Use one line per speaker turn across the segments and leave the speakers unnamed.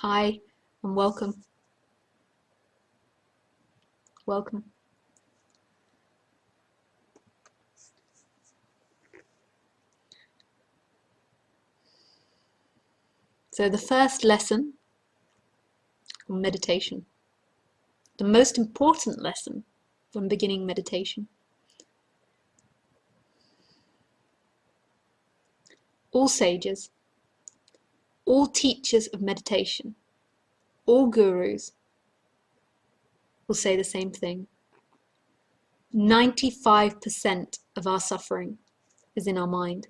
Hi and welcome. Welcome. So the first lesson on meditation, the most important lesson when beginning meditation. All sages, all teachers of meditation, all gurus will say the same thing. 95% of our suffering is in our mind.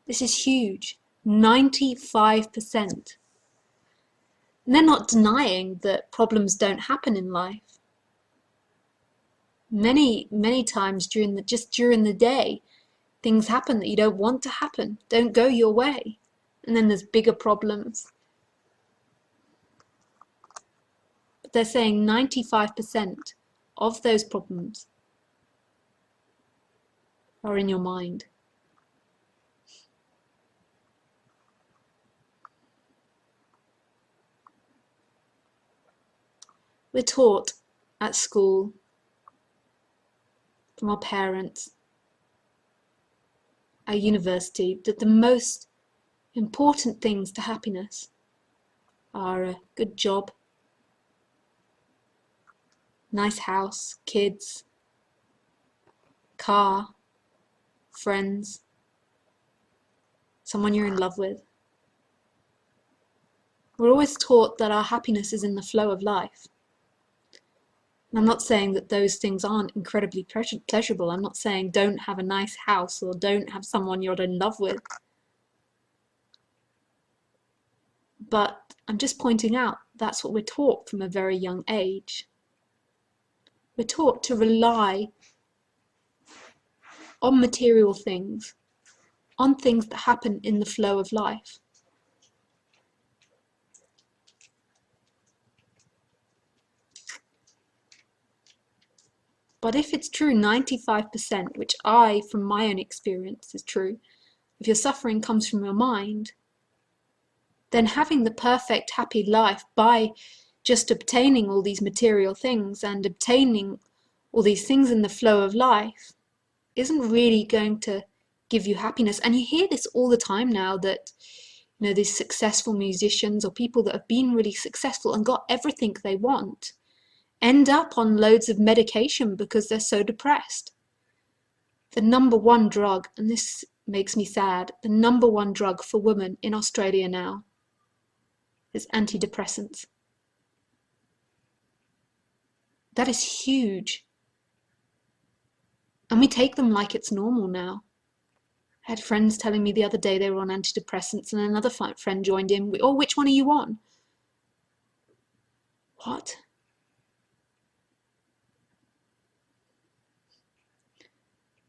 This is huge. 95%. And they're not denying that problems don't happen in life. Many times during the day, things happen that you don't want to happen, don't go your way. And then there's bigger problems. But they're saying 95% of those problems are in your mind. We're taught at school, from our parents, our university, that the most important things to happiness are a good job, nice house, kids, car, friends, someone you're in love with. We're always taught that our happiness is in the flow of life. And I'm not saying that those things aren't incredibly pleasurable. I'm not saying don't have a nice house or don't have someone you're in love with. But I'm just pointing out that's what we're taught from a very young age. We're taught to rely on material things, on things that happen in the flow of life. But if it's true, 95%, which from my own experience, is true, if your suffering comes from your mind, then having the perfect, happy life by just obtaining all these material things and obtaining all these things in the flow of life isn't really going to give you happiness. And you hear this all the time now that, these successful musicians or people that have been really successful and got everything they want end up on loads of medication because they're so depressed. The number one drug, and this makes me sad, the number one drug for women in Australia now is antidepressants. That is huge. And we take them like it's normal now. I had friends telling me the other day they were on antidepressants and another friend joined in. Oh, which one are you on? What?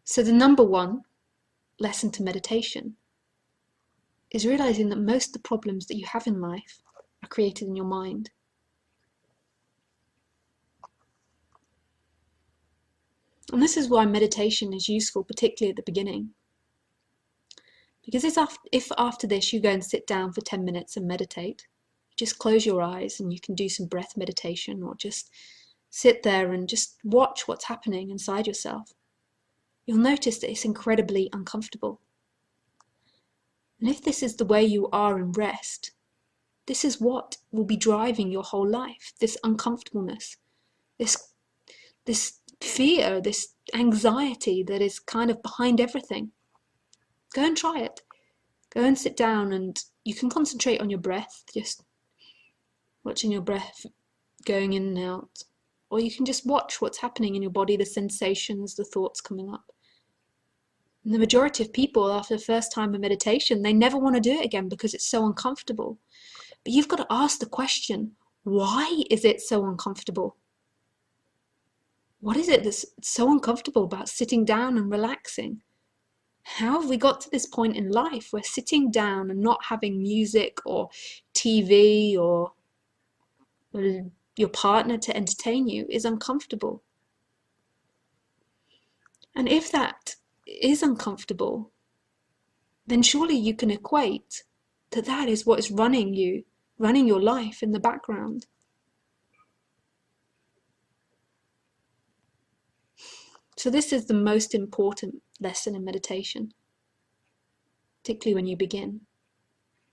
So the number one lesson to meditation is realizing that most of the problems that you have in life are created in your mind. And this is why meditation is useful, particularly at the beginning. Because if after this you go and sit down for 10 minutes and meditate, just close your eyes and you can do some breath meditation or just sit there and just watch what's happening inside yourself. You'll notice that it's incredibly uncomfortable. And if this is the way you are in rest, this is what will be driving your whole life, this uncomfortableness, this fear, this anxiety that is kind of behind everything. Go and try it. Go and sit down and you can concentrate on your breath, just watching your breath going in and out. Or you can just watch what's happening in your body, the sensations, the thoughts coming up. And the majority of people, after the first time of meditation, they never want to do it again because it's so uncomfortable. But you've got to ask the question, why is it so uncomfortable? What is it that's so uncomfortable about sitting down and relaxing? How have we got to this point in life where sitting down and not having music or TV or your partner to entertain you is uncomfortable? And if that is uncomfortable, then surely you can equate that is what is running you, running your life in the background. So this is the most important lesson in meditation, particularly when you begin.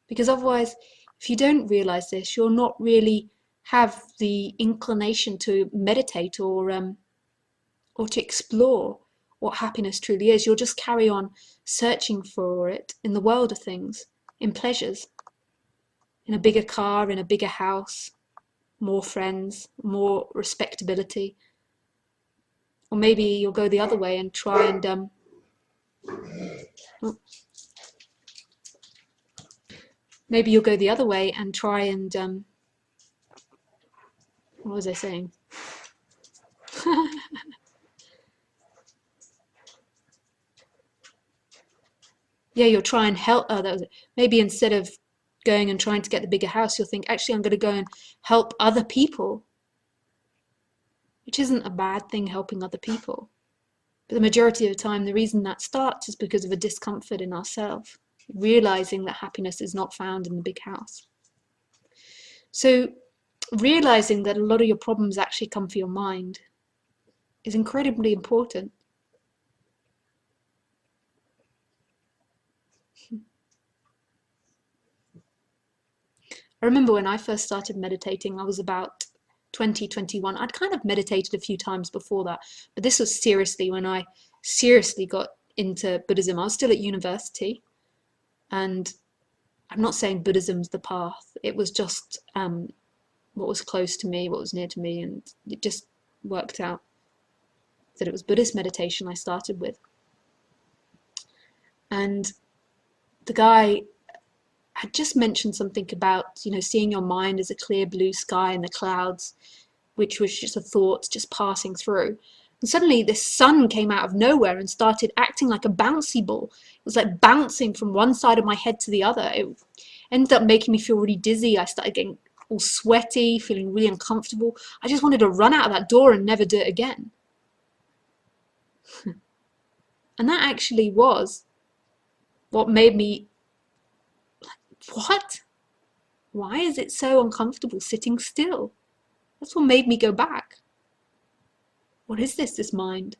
Because otherwise, if you don't realize this, you'll not really have the inclination to meditate or to explore what happiness truly is. You'll just carry on searching for it in the world of things, in pleasures, in a bigger car, in a bigger house, more friends, more respectability. Or maybe you'll go the other way and try and maybe you'll go the other way and try and what was I saying? Yeah, you'll try and help. Oh, that was it. Maybe instead of going and trying to get the bigger house, you'll think, actually, I'm going to go and help other people, which isn't a bad thing, helping other people. But the majority of the time, the reason that starts is because of a discomfort in ourselves, realizing that happiness is not found in the big house. So realizing that a lot of your problems actually come from your mind is incredibly important. I remember when I first started meditating, I was about 20, 21. I'd kind of meditated a few times before that, but this was seriously when I seriously got into Buddhism. I was still at university, and I'm not saying Buddhism's the path. It was just what was close to me, what was near to me, and it just worked out that it was Buddhist meditation I started with. And the guy had just mentioned something about, you know, seeing your mind as a clear blue sky in the clouds, which was just a thought just passing through. And suddenly this sun came out of nowhere and started acting like a bouncy ball. It was like bouncing from one side of my head to the other. It ended up making me feel really dizzy. I started getting all sweaty, feeling really uncomfortable. I just wanted to run out of that door and never do it again. And that actually was what made me, what? Why is it so uncomfortable sitting still? That's what made me go back. What is this mind?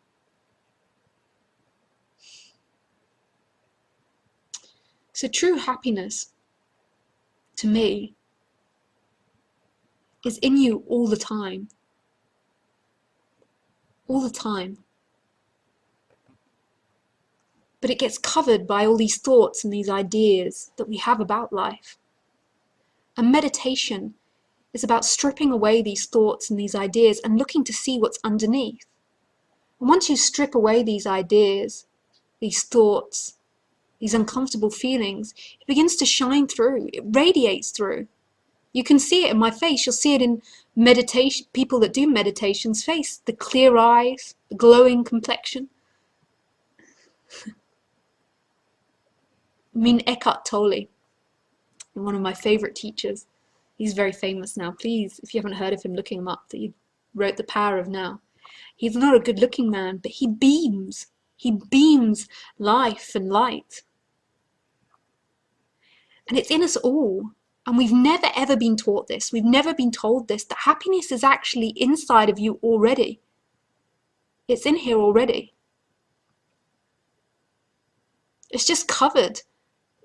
So true happiness, to me, is in you all the time. All the time. But it gets covered by all these thoughts and these ideas that we have about life. And meditation is about stripping away these thoughts and these ideas and looking to see what's underneath. And once you strip away these ideas, these thoughts, these uncomfortable feelings, it begins to shine through, it radiates through. You can see it in my face, you'll see it in meditation, people that do meditation's face, the clear eyes, the glowing complexion. I mean, Eckhart Tolle, one of my favorite teachers, he's very famous now. Please, if you haven't heard of him, look him up. He wrote The Power of Now. He's not a good-looking man, but he beams. He beams life and light. And it's in us all. And we've never ever been taught this. We've never been told this, that happiness is actually inside of you already. It's in here already. It's just covered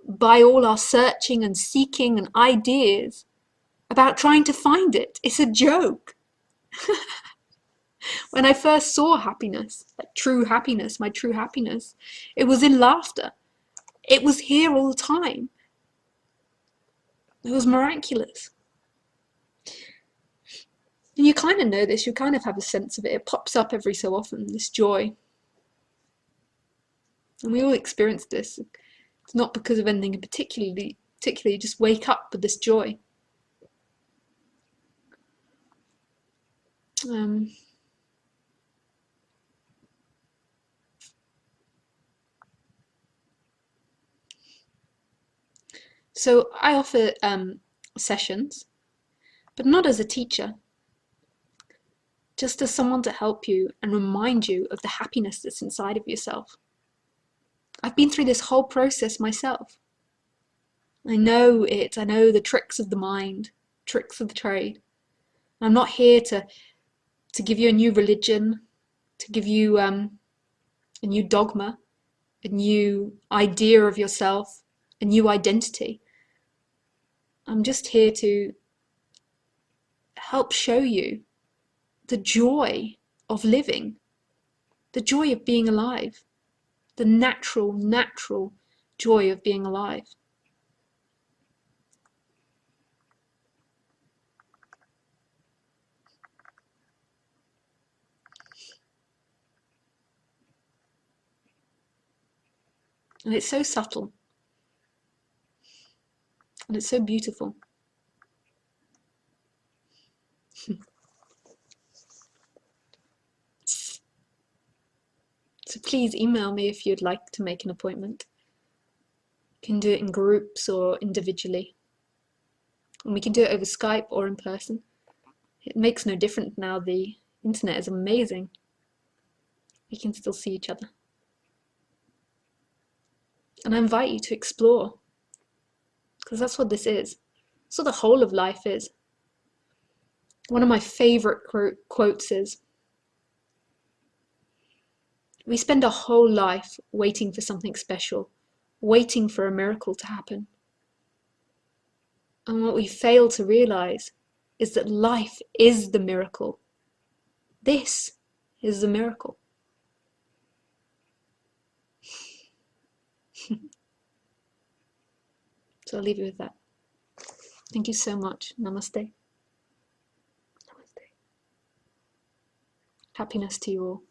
by all our searching and seeking and ideas about trying to find it. It's a joke. When I first saw happiness, like true happiness, my true happiness, it was in laughter. It was here all the time. It was miraculous. And you kind of know this, you kind of have a sense of it. It pops up every so often, this joy. And we all experience this. It's not because of anything in particularly, you just wake up with this joy. So I offer sessions, but not as a teacher, just as someone to help you and remind you of the happiness that's inside of yourself. I've been through this whole process myself. I know it. I know the tricks of the mind, tricks of the trade. I'm not here to give you a new religion, to give you a new dogma, a new idea of yourself, a new identity. I'm just here to help show you the joy of living, the joy of being alive, the natural joy of being alive. And it's so subtle. And it's so beautiful. So please email me if you'd like to make an appointment. You can do it in groups or individually. And we can do it over Skype or in person. It makes no difference now. The internet is amazing. We can still see each other. And I invite you to explore, because that's what this is. That's what the whole of life is. One of my favorite quotes is, we spend our whole life waiting for something special, waiting for a miracle to happen. And what we fail to realize is that life is the miracle. This is the miracle. So I'll leave you with that. Thank you so much. Namaste. Namaste. Happiness to you all.